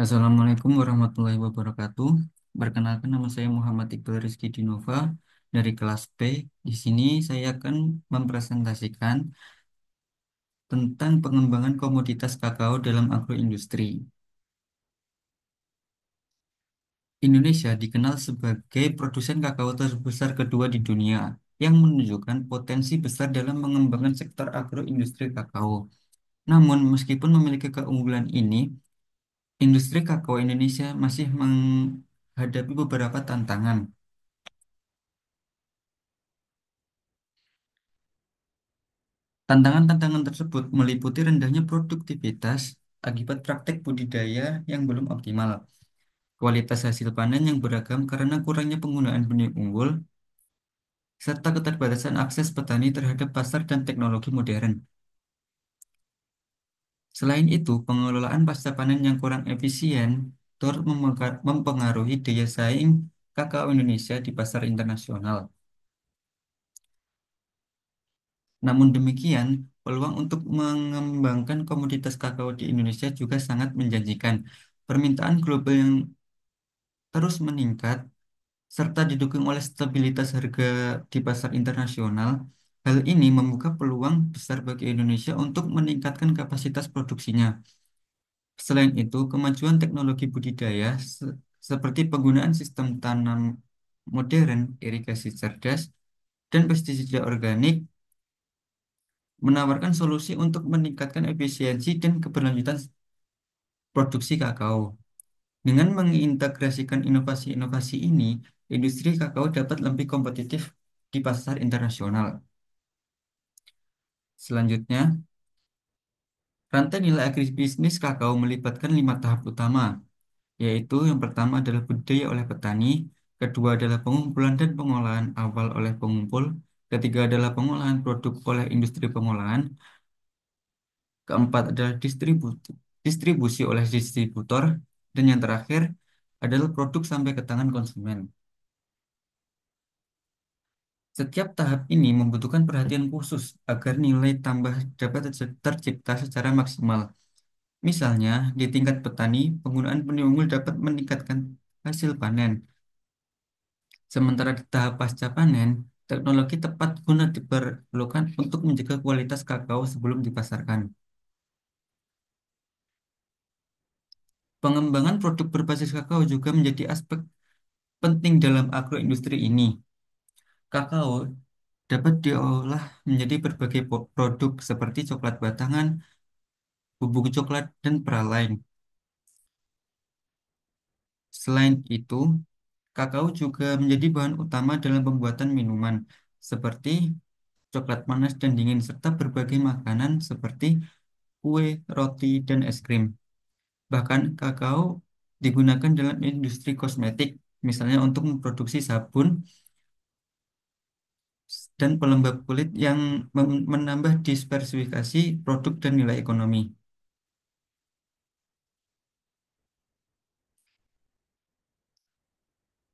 Assalamualaikum warahmatullahi wabarakatuh. Perkenalkan nama saya Muhammad Iqbal Rizky Dinova dari kelas P. Di sini saya akan mempresentasikan tentang pengembangan komoditas kakao dalam agroindustri. Indonesia dikenal sebagai produsen kakao terbesar kedua di dunia yang menunjukkan potensi besar dalam mengembangkan sektor agroindustri kakao. Namun, meskipun memiliki keunggulan ini, industri kakao Indonesia masih menghadapi beberapa tantangan. Tantangan-tantangan tersebut meliputi rendahnya produktivitas akibat praktek budidaya yang belum optimal, kualitas hasil panen yang beragam karena kurangnya penggunaan benih unggul, serta keterbatasan akses petani terhadap pasar dan teknologi modern. Selain itu, pengelolaan pasca panen yang kurang efisien turut mempengaruhi daya saing kakao Indonesia di pasar internasional. Namun demikian, peluang untuk mengembangkan komoditas kakao di Indonesia juga sangat menjanjikan. Permintaan global yang terus meningkat, serta didukung oleh stabilitas harga di pasar internasional. Hal ini membuka peluang besar bagi Indonesia untuk meningkatkan kapasitas produksinya. Selain itu, kemajuan teknologi budidaya seperti penggunaan sistem tanam modern, irigasi cerdas, dan pestisida organik menawarkan solusi untuk meningkatkan efisiensi dan keberlanjutan produksi kakao. Dengan mengintegrasikan inovasi-inovasi ini, industri kakao dapat lebih kompetitif di pasar internasional. Selanjutnya, rantai nilai agribisnis kakao melibatkan 5 tahap utama, yaitu yang pertama adalah budidaya oleh petani, kedua adalah pengumpulan dan pengolahan awal oleh pengumpul, ketiga adalah pengolahan produk oleh industri pengolahan, keempat adalah distribusi oleh distributor, dan yang terakhir adalah produk sampai ke tangan konsumen. Setiap tahap ini membutuhkan perhatian khusus agar nilai tambah dapat tercipta secara maksimal. Misalnya, di tingkat petani, penggunaan benih unggul dapat meningkatkan hasil panen. Sementara di tahap pasca panen, teknologi tepat guna diperlukan untuk menjaga kualitas kakao sebelum dipasarkan. Pengembangan produk berbasis kakao juga menjadi aspek penting dalam agroindustri ini. Kakao dapat diolah menjadi berbagai produk seperti coklat batangan, bubuk coklat, dan peralain. Selain itu, kakao juga menjadi bahan utama dalam pembuatan minuman seperti coklat panas dan dingin serta berbagai makanan seperti kue, roti, dan es krim. Bahkan kakao digunakan dalam industri kosmetik, misalnya untuk memproduksi sabun dan pelembab kulit yang menambah diversifikasi produk dan nilai ekonomi.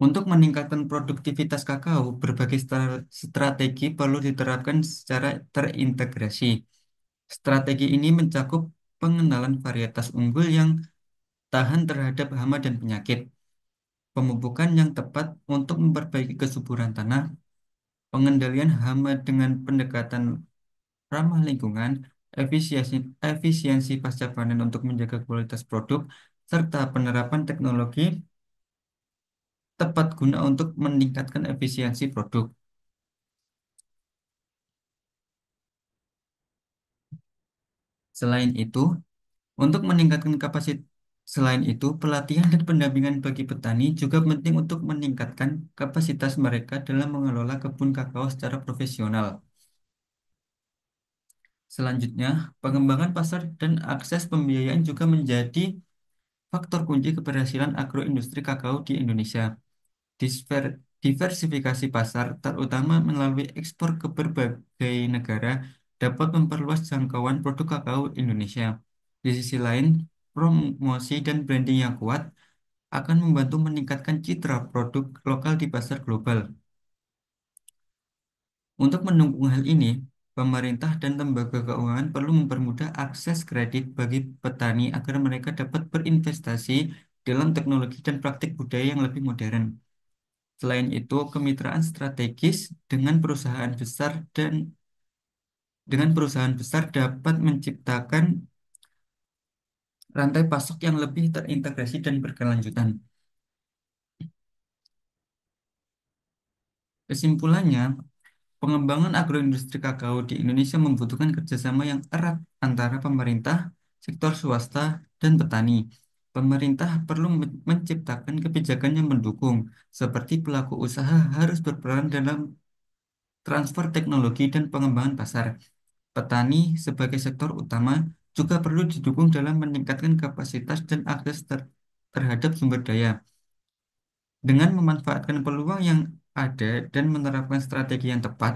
Untuk meningkatkan produktivitas kakao, berbagai strategi perlu diterapkan secara terintegrasi. Strategi ini mencakup pengenalan varietas unggul yang tahan terhadap hama dan penyakit, pemupukan yang tepat untuk memperbaiki kesuburan tanah, pengendalian hama dengan pendekatan ramah lingkungan, efisiensi, efisiensi pasca panen untuk menjaga kualitas produk, serta penerapan teknologi tepat guna untuk meningkatkan efisiensi produk. Selain itu, untuk meningkatkan kapasitas Selain itu, pelatihan dan pendampingan bagi petani juga penting untuk meningkatkan kapasitas mereka dalam mengelola kebun kakao secara profesional. Selanjutnya, pengembangan pasar dan akses pembiayaan juga menjadi faktor kunci keberhasilan agroindustri kakao di Indonesia. Diversifikasi pasar, terutama melalui ekspor ke berbagai negara, dapat memperluas jangkauan produk kakao Indonesia. Di sisi lain, promosi dan branding yang kuat akan membantu meningkatkan citra produk lokal di pasar global. Untuk mendukung hal ini, pemerintah dan lembaga keuangan perlu mempermudah akses kredit bagi petani agar mereka dapat berinvestasi dalam teknologi dan praktik budaya yang lebih modern. Selain itu, kemitraan strategis dengan perusahaan besar dapat menciptakan rantai pasok yang lebih terintegrasi dan berkelanjutan. Kesimpulannya, pengembangan agroindustri kakao di Indonesia membutuhkan kerjasama yang erat antara pemerintah, sektor swasta, dan petani. Pemerintah perlu menciptakan kebijakan yang mendukung, seperti pelaku usaha harus berperan dalam transfer teknologi dan pengembangan pasar. Petani sebagai sektor utama juga perlu didukung dalam meningkatkan kapasitas dan akses terhadap sumber daya. Dengan memanfaatkan peluang yang ada dan menerapkan strategi yang tepat,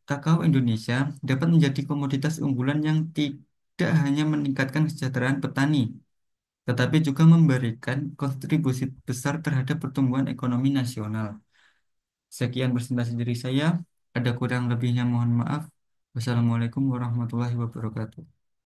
kakao Indonesia dapat menjadi komoditas unggulan yang tidak hanya meningkatkan kesejahteraan petani, tetapi juga memberikan kontribusi besar terhadap pertumbuhan ekonomi nasional. Sekian presentasi dari saya. Ada kurang lebihnya mohon maaf. Wassalamualaikum warahmatullahi wabarakatuh.